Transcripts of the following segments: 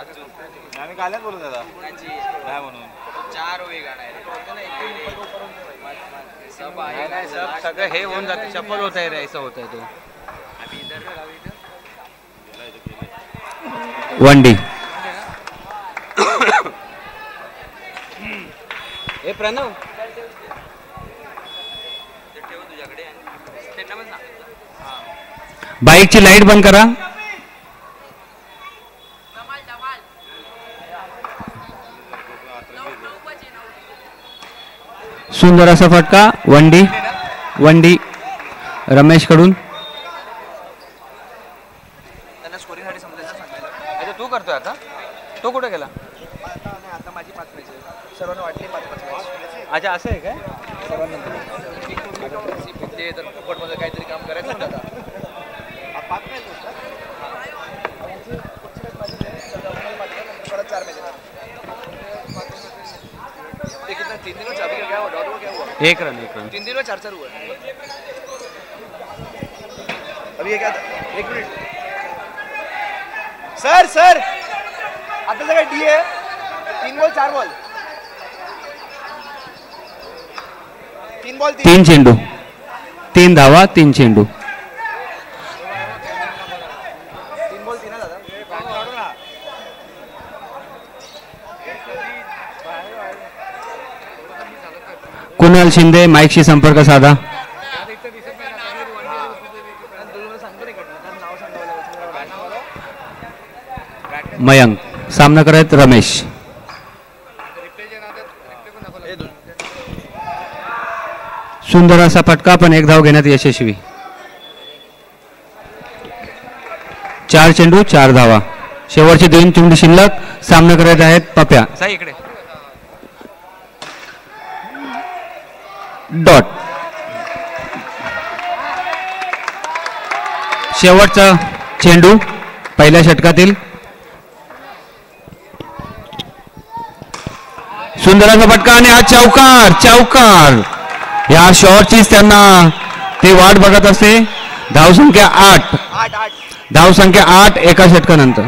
आम्ही कालच बोलत दादा काय म्हणून 4 होएगा सब नाही सब सगळं हे होऊन जाते सफल होत आहे रे असं होत आहे तो वनडी हे प्रणव बाईकची लाईट बंद करा. सुंदर असा फटका वनडी रमेश कडून. त्यांना स्कोरिंगसाठी समजायचं सांगायला. अच्छा तू करतोय आता तो कुठे गेला आता माझी 5 मॅच आहे. सर्वांना वाटली 5 मॅच. अच्छा असं आहे काय ते तर फुकटमध्ये काहीतरी काम करायचं ना आता. परत 4 मॅच ते कितना 3 दिन में 4 क्या हुआ डॉट हुआ क्या हुआ 1 रन 3 दिन में 4 हुआ. अभी ये क्या था 1 मिनट सर आता सगळं डी आहे 3 बॉल 4 बॉल 3 बॉल 3 चेंडू 3 धावा 3 चेंडू. 3 बॉल 3 दादा. कुणाल शिंदे माईकशी संपर्क साधा. मयंक सामना करत रमेश. सुंदर असा फटका पण 1 धाव घेण्यात यशस्वी. 4 चेंडू 4 धावा. शेवटचे 2 चेंडू शिल्लक. सामना करत आहेत पप्या. इकडे डॉट. शेवटचा चेंडू पहिल्या षटकातील. सुंदर असा फटका आणि हा चौकार या शॉटचीच त्यांना ते वाट बघत असते. धावसंख्या 8 एका षटकानंतर.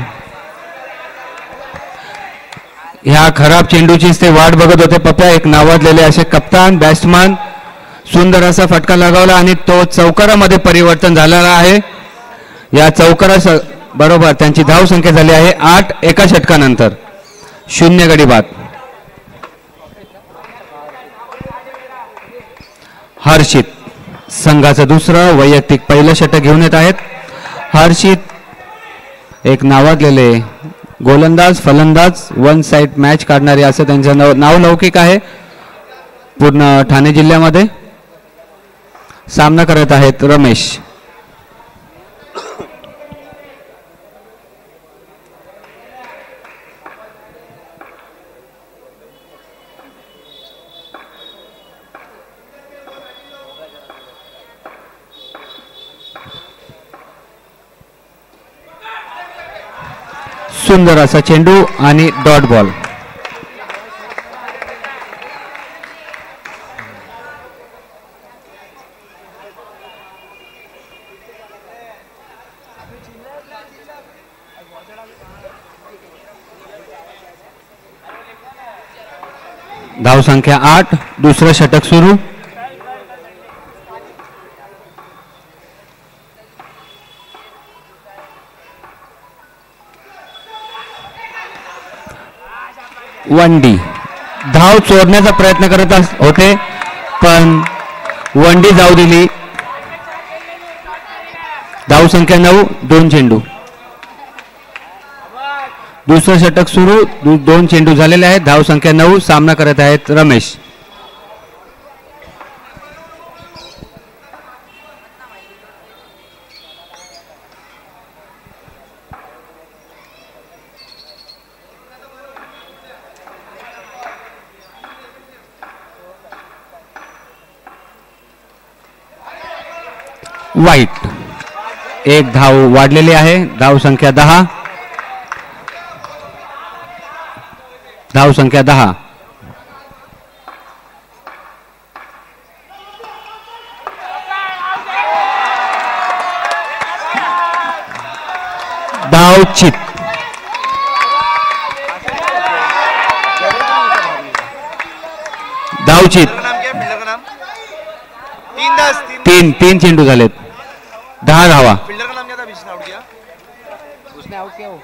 ह्या खराब चेंडूचीच ते वाट बघत होते पप्या. एक नावाजलेले असे कप्तान बॅट्समन. सुंदर असा फटका लगावला आणि तो चौकारामध्ये परिवर्तन झालेला आहे. या चौकारा बरोबर त्यांची धावसंख्या झाली आहे 8 एका षटकानंतर. 0 गडी बाद. हर्षित संघाचं दुसरं वैयक्तिक पहिलं षटक घेऊन येत आहेत. हर्षित एक नावाजलेले गोलंदाज फलंदाज 1 साइड मॅच काढणारे असं त्यांचं नाव लौकिक आहे पूर्ण ठाणे जिल्ह्यामध्ये. सामना करत आहेत रमेश. सुंदर असा चेंडू आणि डॉट बॉल. धावसंख्या 8. दुसरं षटक सुरू. वनडी धाव चोरण्याचा प्रयत्न करत होते पण वनडी जाऊ दिली. धावसंख्या 9. 2 चेंडू. दुसरं षटक सुरू. 2 चेंडू झालेले आहेत. धावसंख्या 9. सामना करत आहेत रमेश. वाईट 1 धाव वाढलेली आहे. धावसंख्या 10. धावसंख्या 10. धावचित धावचित. फिल्डर का नाम क्या है? फिल्डर का नाम 3-10 तीन चेंडू झालेत. 10 धावा. फिल्डर का नाम क्या था? बीच आउट किया. उसने आउट किया वो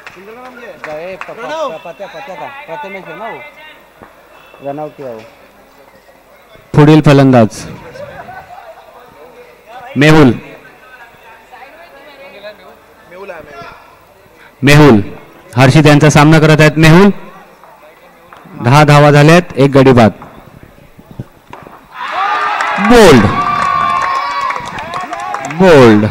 फिल्डर का नाम क्या है? गए प्रणव. पत्या का प्रथमेश है ना वो रन आउट किया वो. पुढील फलंदाज मेहुल. मेहुल आहे, मेहुल. मेहुल. हर्षित यांचा सामना करत आहेत मेहुल. 10 धावा झाल्यात. 1 गडी बाद. बोल्ड. बोल्ड.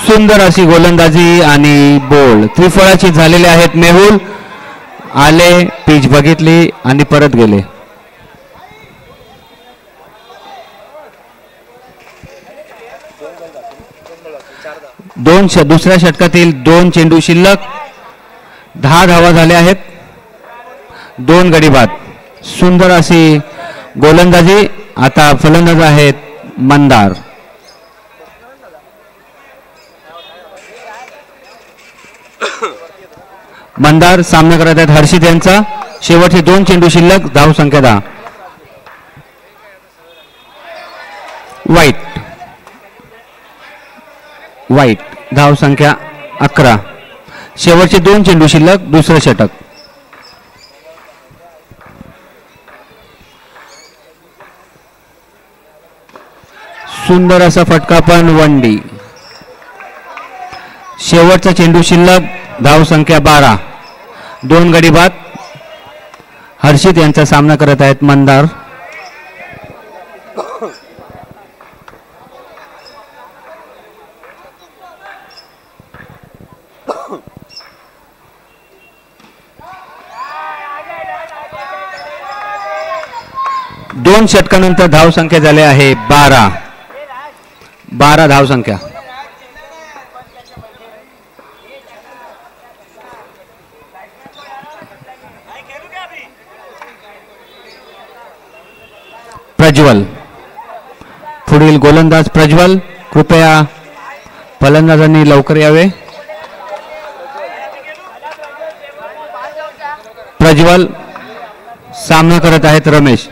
सुंदर अशी गोलंदाजी आणि बोल्ड त्रिफळाची झालेले आहेत. मेहुल आले, पिच बघितली आणि परत गेले. दुसऱ्या षटकातील 2 चेंडू शिल्लक. 10 धावा झाल्या आहेत. 2 गडी बाद. सुंदर अशी गोलंदाजी. आता फलंदाज आहेत मंदार. मंदार सामना करत आहेत हर्षित यांचा. शेवटचे 2 चेंडू शिल्लक. धाव संख्या 10. वाईट. वाईट. धाव संख्या 11. शेवटचे 2 चेंडू शिल्लक. दुसरं षटक. सुंदर असा फटका पण वनडी. शेवटचा चेंडू शिल्लक. धाव संख्या 12. 2 गडी बाद. हर्षित यांचा सामना करत आहेत मंदार. दोन षटकानंतर धाव संख्या झाली आहे 12. 12 धाव संख्या. प्रज्वल. पुढील गोलंदाज प्रज्वल. कृपया फलंदाजांनी लवकर यावे. प्रज्वल. सामना करत आहेत रमेश.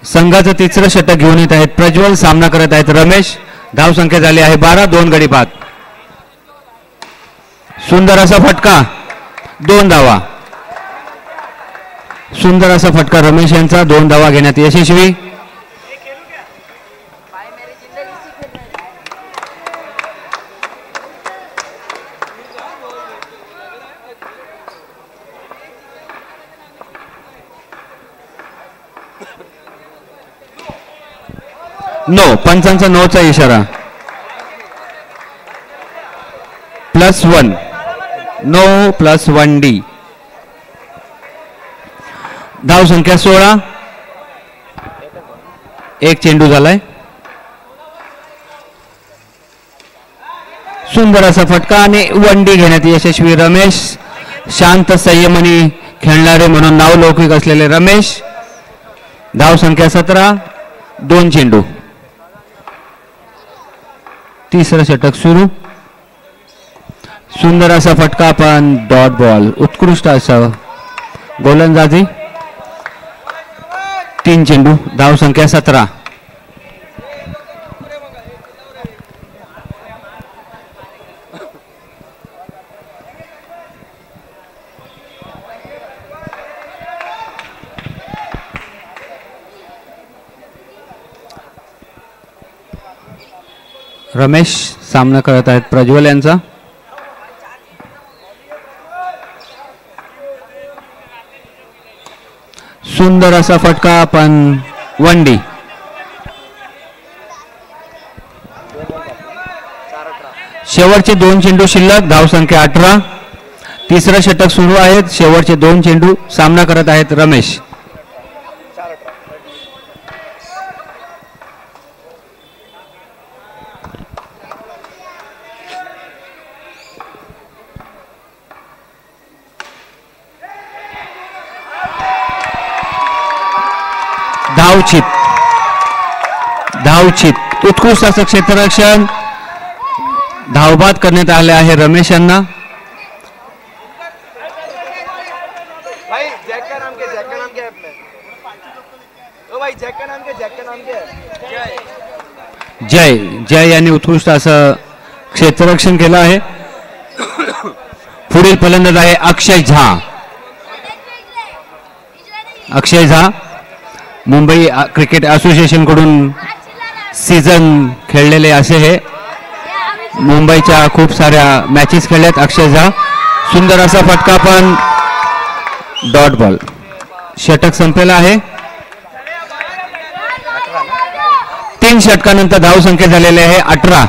संघाचं तिसरं षटक घेऊन येत आहेत प्रज्वल. सामना करत आहेत रमेश. धाव संख्या झाली आहे 12. 2 गडी बाद. सुंदर असा फटका. 2 धावा. सुंदर असा फटका रमेश यांचा. 2 धावा घेण्यात यशस्वी. नो. पंचांचा नोचा इशारा. +1. नो +1 डी. धाव संख्या 16. 1 चेंडू झालाय. सुंदर असा फटका आणि 1 डी घेण्यात यशस्वी रमेश. शांत संयमनी खेळणारे म्हणून नावलौकिक असलेले रमेश. धाव संख्या 17. 2 चेंडू. तिसरं षटक सुरू. सुंदर असा फटका पण डॉट बॉल. उत्कृष्ट असं गोलंदाजी. 3 चेंडू. धाव संख्या 17. रमेश सामना करत आहेत प्रज्वल यांचा. सुंदर असा फटका पण 1 डी. शेवटचे 2 चेंडू शिल्लक. धाव संख्या 18. तिसरं षटक सुरू आहे. शेवटचे 2 चेंडू. सामना करत आहेत रमेश. धावचित. धावचित. उत्कृष्ट असं क्षेत्ररक्षण. धावबाद करण्यात आले आहे रमेश यांना. भाई जैक का नाम क्या है? जैक का नाम क्या है अपने? ओ भाई जैक का नाम क्या है? जैक का नाम क्या है? जय जय यांनी उत्कृष्ट असं क्षेत्ररक्षण केलं आहे. पुढील फलंदाज आहे अक्षय झा. अक्षय झा मुंबई क्रिकेट असोसिएशन कडून सीझन खेळलेले असे हे. मुंबईच्या खूप साऱ्या मॅचेस खेळल्यात अक्षय झा. सुंदर असा फटका पण डॉट बॉल. षटक संपलेला आहे. 3 षटकानंतर धावसंख्या झालेली आहे 18.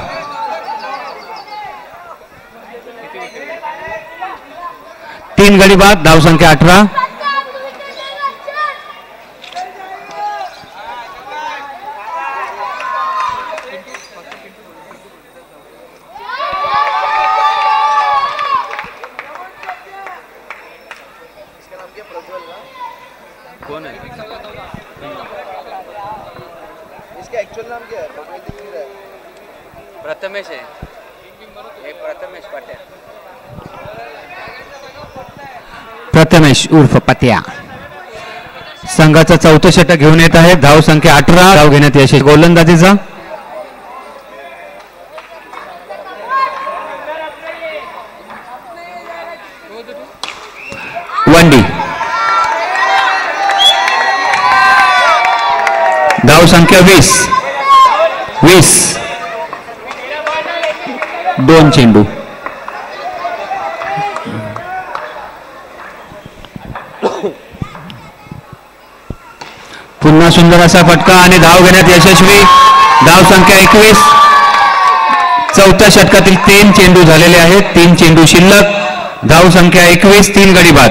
तीन गडी बाद. धावसंख्या 18. कोण आहे? इसका एक्चुअल नाम क्या है? बगल दिख रहा है. प्रथमेश आहे. हे प्रथमेश पाट्या. प्रथमेश उर्फ पत्या संघाचा चौथं षटक घेऊन येत आहे. धाव संख्या 18. धाव घेण्यात यश. गोलंदाजीचा वंडी. धाव संख्या 20. 2 चेंडू. पुन्हा सुंदर असा फटका आणि धाव घेण्यात यशस्वी. धाव संख्या 21. चौथ्या षटकातील 3 चेंडू झालेले आहेत. 3 चेंडू शिल्लक. धाव संख्या 21. 3 गडी बाद.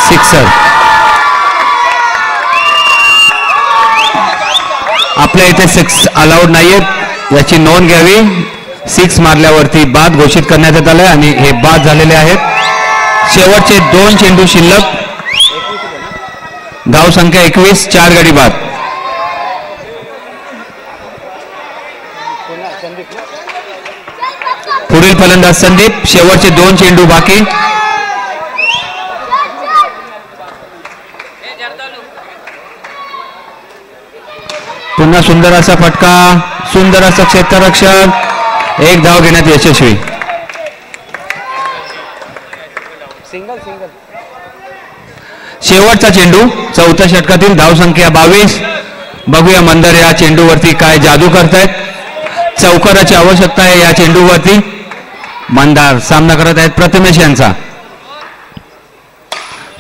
सिक्सर. आपल्या इथे 6 अलाउड नाहीयेत याची नोंद घ्यावी. 6 मारल्यावरती बाद घोषित करण्यात येत आले आणि हे बाद झालेले आहेत. शेवटचे 2 चेंडू शिल्लक. धाव संख्या 21. 4 गडी बाद. पुढील फलंदाज संदीप. शेवटचे 2 चेंडू बाकी. पुन्हा सुंदर असा फटका. सुंदर असं क्षेत्ररक्षण. 1 धाव घेण्यात यशस्वी. Single single. शेवटचा चेंडू चौथ्या षटकातील. धाव संख्या 22. बघूया मंदर या चेंडूवरती काय जादू करतायत. चौकाराची आवश्यकता आहे या चेंडूवरती. मंदार सामना करत आहेत प्रथमेश यांचा.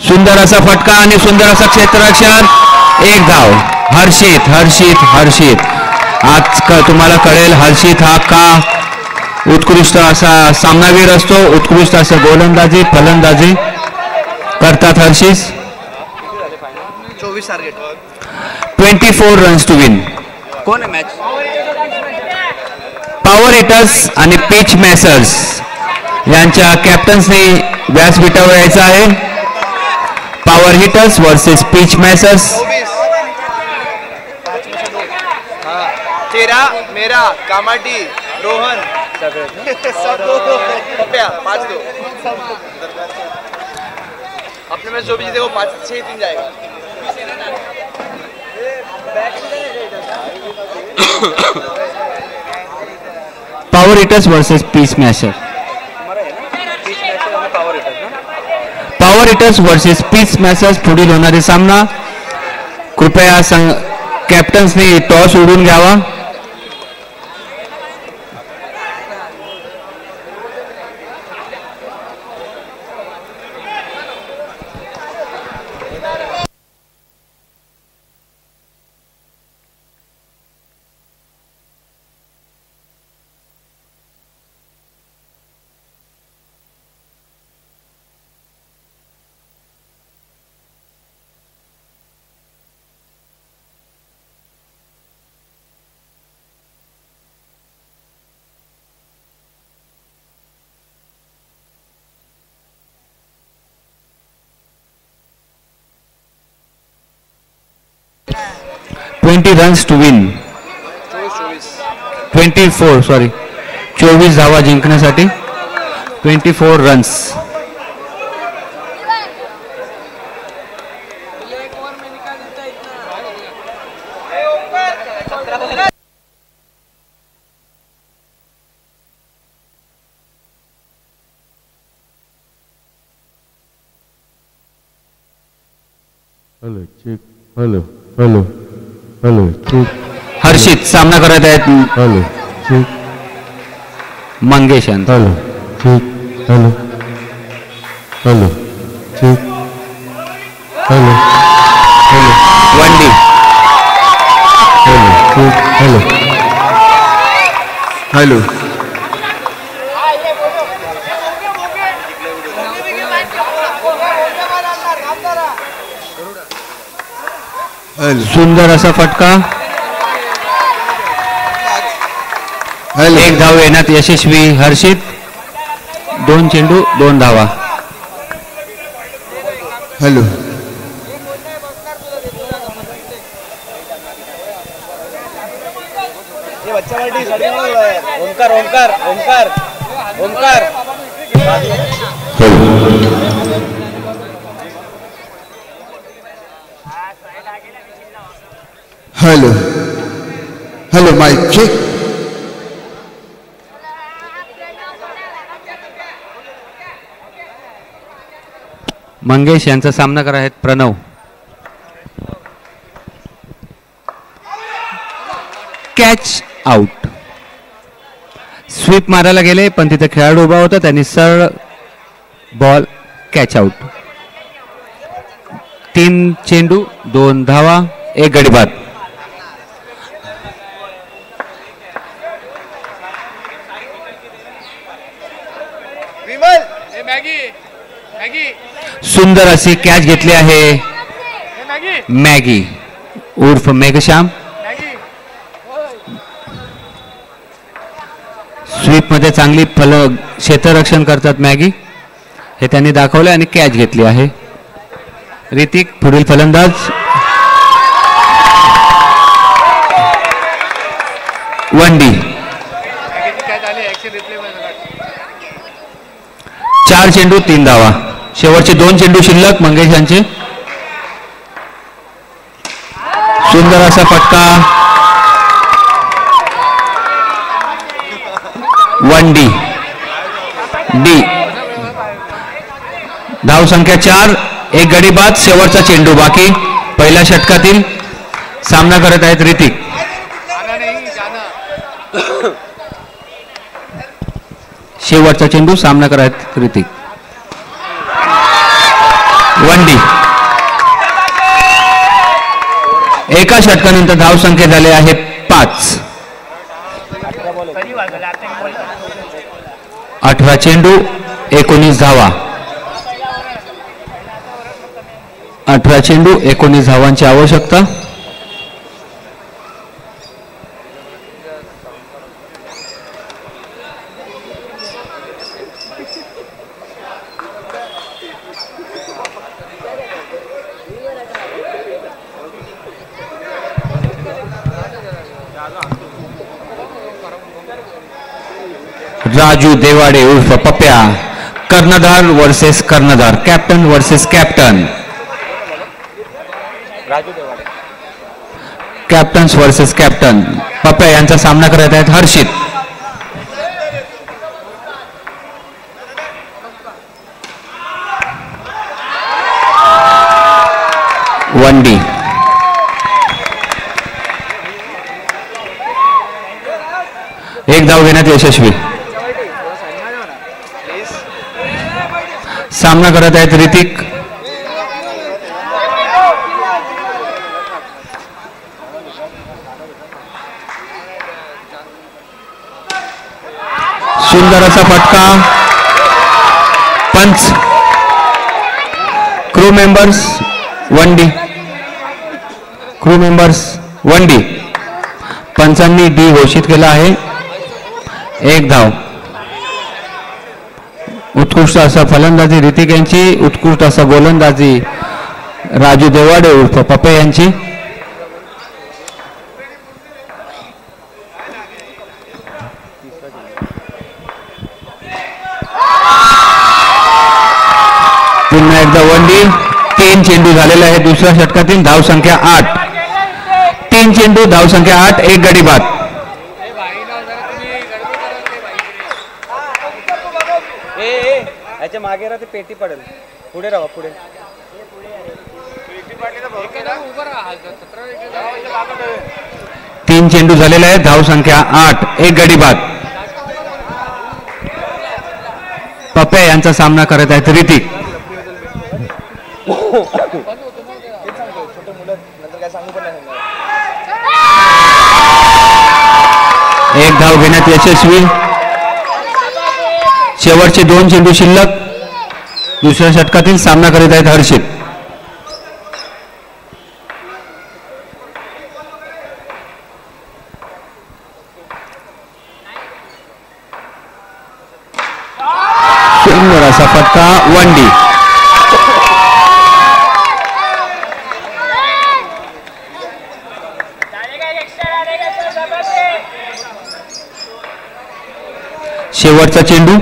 सुंदर असा फटका आणि सुंदर असं क्षेत्ररक्षण. 1 धाव. हर्षित आज तुम्हाला कळेल हर्षित हा का उत्कृष्ट असा सामनावीर असतो. उत्कृष्ट असं गोलंदाजी फलंदाजी करतात Harshit. 24 target. 24 runs to win. कोण आहे मॅच? पॉवर हिटर्स आणि पिच मॅसर्स यांच्या कॅप्टन्सनी व्यासपीठावर यायचं आहे. Power hitters versus pitch masters. 13 मेरा कामाटी रोहन सब पप्या 5-2. अपने में जो भी जीतेगा 5-6-3 जाएगा. Power hitters versus pitch master. Power hitters versus pitch masters पुढील होणारे सामना. कृपया कॅप्टन्सनी टॉस उडून घ्यावा. 20 runs to win. 24 धावा जिंकण्यासाठी 24 रन्स. Hello check. हर्षित सामना करत आहेत हॅलो चेक. मंगेश यांचा. Hello check. Hello check. Hello वंडी. Check. Hello सुंदर असा फटका. एक धाव येण्यात यशस्वी हर्षित. 2 चेंडू 2 धावा. Hello Omkar Omkar Omkar Omkar. Hello mike check. Mangesh यांचा सामना करत आहेत प्रणव. Catch out. स्वीप मारायला गेले पण तिथे खेळाडू उभा होता, त्यांनी सरळ बॉल कॅच आउट. 3 चेंडू 2 धावा 1 गडी बाद. सुंदर अशी कॅच घेतली आहे मॅगी उर्फ मेघश्याम. स्वीप मध्ये चांगली क्षेत्ररक्षण करतात मॅगी, हे त्यांनी दाखवले आणि कॅच घेतली आहे. ऋतिक पुढील फलंदाज. वंडी. 4 चेंडू 3 धावा. शेवटचे 2 चेंडू शिल्लक मंगेश यांचे. सुंदर असा फटका. वंडी डी. धाव संख्या 4 1 गडी बाद. शेवटचा चेंडू बाकी पहिल्या षटकातील. सामना करत आहेत ऋतिक. शेवटचा चेंडू सामना करत आहेत ऋतिक. वंडी. एका षटकानंतर धाव संख्या झाले आहे 5. 18 चेंडू 19 धावा. 18 चेंडू 19 धावांची आवश्यकता. राजू देवाडे उर्फ पप्या. कर्णधार वर्सेस कर्णधार. Captain versus captain. Captains versus captain. Pappya यांचा सामना करत आहेत हर्षित. वंडी. एक धाव घेण्यात यशस्वी. सामना करत आहेत ऋतिक. सुंदर असा फटका. पंच. क्रू मेंबर्स वंडी. क्रू मेंबर्स वंडी. पंचांनी डी घोषित केला आहे. 1 धाव. उत्कृष्ट असा फलंदाजी ऋतिक यांची. उत्कृष्ट असा गोलंदाजी राजू देवाडे उर्फ पप्पे यांची. पुन्हा एकदा वनडी. 3 चेंडू झालेले आहे दुसऱ्या षटकातील. धावसंख्या 8. 3 चेंडू धावसंख्या 8. 1 गडी बाद. याच्या मागे राहते पेटी पडेल. पुढे राहा पुढे. 3 चेंडू झालेले आहे धावसंख्या 8. 1 गडी बाद. पप्या यांचा सामना करत आहेत ऋतिक. एक धाव घेण्यात यशस्वी. शेवटचे 2 चेंडू शिल्लक. दुसऱ्या षटकातील सामना करीत आहेत हर्षित. सुंदर असा फटका. वनडी. शेवटचा चेंडू.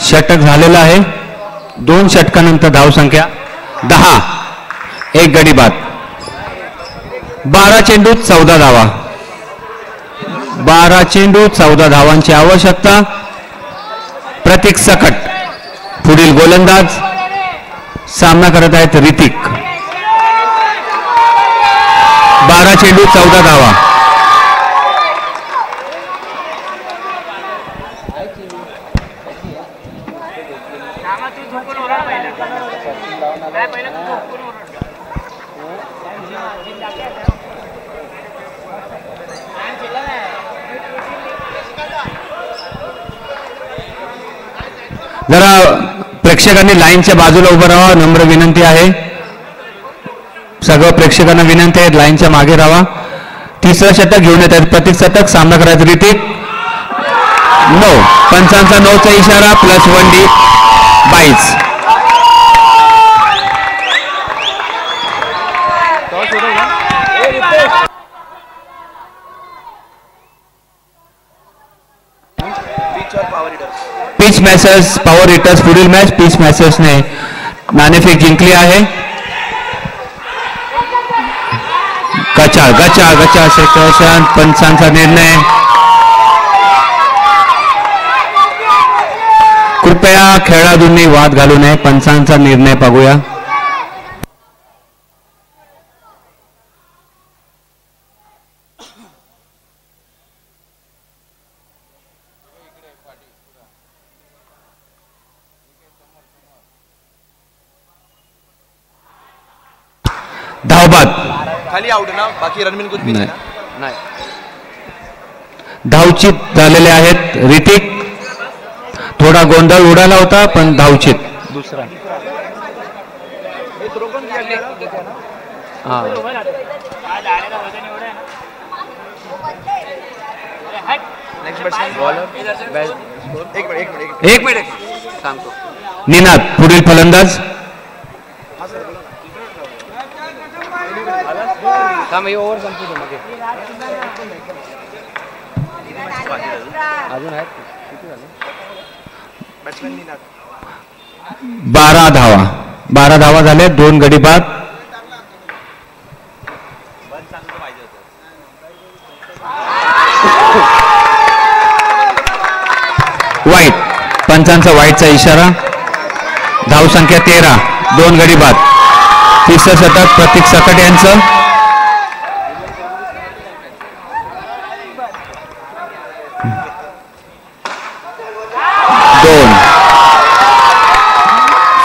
षटक झालेला आहे. 2 षटकानंतर धावसंख्या 10. 1 गडी बाद. 12 चेंडूत 14 धावा. 12 चेंडू 14 धावांची आवश्यकता. प्रतीक सकट पुढील गोलंदाज. सामना करत आहेत ऋतिक. 12 चेंडू 14 धावा. जरा प्रेक्षकांनी लाईनच्या बाजूला उभं राहा. नम्र विनंती आहे. सगळं प्रेक्षकांना विनंती आहे लाईनच्या मागे राहा. तिसरं षटक घेऊन येत आहेत प्रतीक शतक. सामना करायचं ऋतिक. 9. पंचांचा 9चा इशारा प्लस वनडी 22. पिच मॅसेज पॉवर हिटर्स पुढील मॅच पिच मॅसेजने नाणेफेक जिंकली आहे. गचा गचा गचा सेक्शन. पंचांचा निर्णय. कृपया खेळाडूंनी वाद घालू नये. पंचांचा निर्णय बघूया. धावबाद. खाली आउट ना. बाकी रन कुछ भी नाही. धावचित झालेले आहेत ऋतिक. थोडा गोंधळ उडाला होता पण धावचित. दुसरा एक मिनिट सांगतो. निनाद पुढील फलंदाज. ओव्हर संपतो मध्ये अजून आहेत. किती झाले? 12 धावा. 12 धावा झाले. 2 गडी बाद. वाईट. पंचांचा वाईटचा इशारा. धावसंख्या 13. 2 गडी बाद. तिसरं षटक प्रतीक सकट यांचं. 2.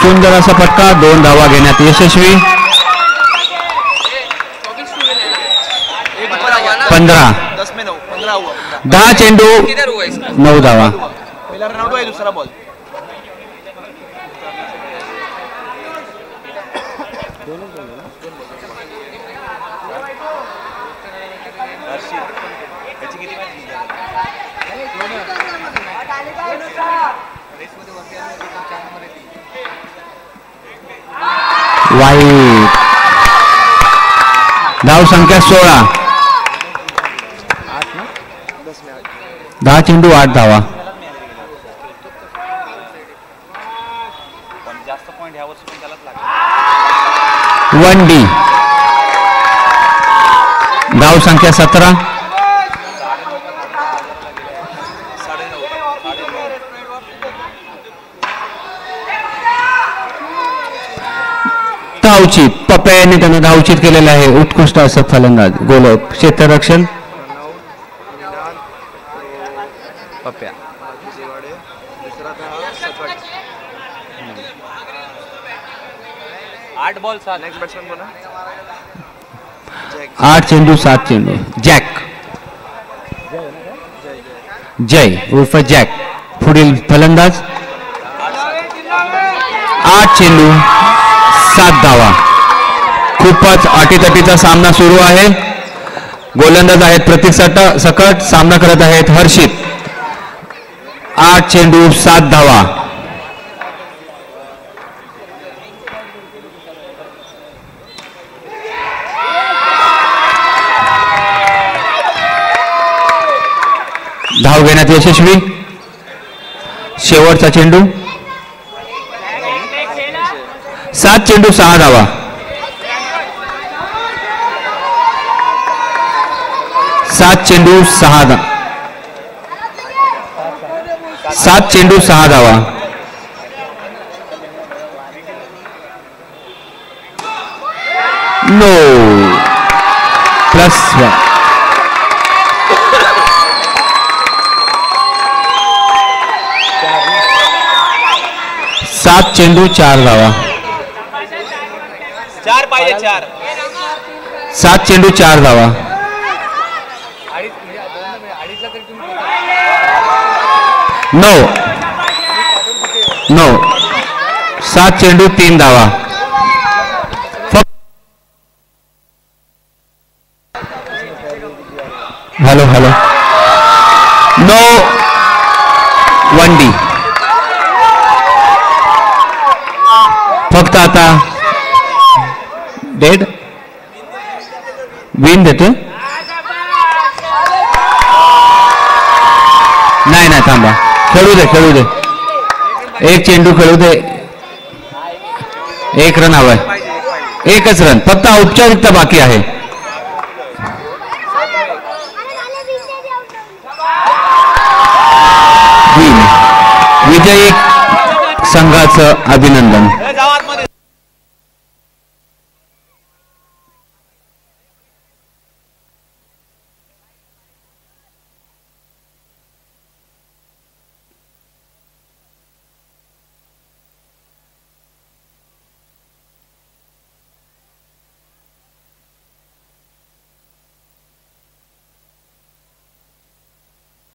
सुंदर असा फटका. 2 धावा घेण्यात यशस्वी. 15. 10 चेंडू 9 धावा. पहिला रन आउट आहे. दुसरा बॉल. वाईट. धाव संख्या 16. 10 चेंडू 8 धावा. जास्त पॉईंट ह्या वर्षी पण त्यालाच लागले. 1D. धाव संख्या 17. धावचीत पप्या यांनी त्यांना धावचीत केलेलं आहे. उत्कृष्ट असं फलंदाज गोल क्षेत्ररक्षण पप्प्या. दुसरा था सकट. 8 बॉल 7. नेक्स्ट बॅट्समॅन बोला. 8 चेंडू 7 चेंडू. जॅक जय उर्फ जॅक पुढील फलंदाज. 8 चेंडू 7 धावा. खूपच अटीतटीचा सामना सुरू आहे. गोलंदाज आहेत प्रतीक सकट. सामना करत आहेत हर्षित. 8 चेंडू 7 धावा. धाव घेण्यात यशस्वी. शेवटचा चेंडू. 7 चेंडू 6 धावा. 7 चेंडू 6 धावा. 7 चेंडू 6 धावा. नो +1. 7 चेंडू 4 धावा. 4 पाहिजे 4. 7 चेंडू 4 धावा. नो 7 चेंडू 3 धावा. Hello hello. No 1D. फक्त आता डेड विन देतो. नाही थांबा. खेळू दे. 1 चेंडू खेळू दे. 1 रन हवाय. 1च रन. फक्त औपचारिकता बाकी आहे. विजयी संघाचं अभिनंदन.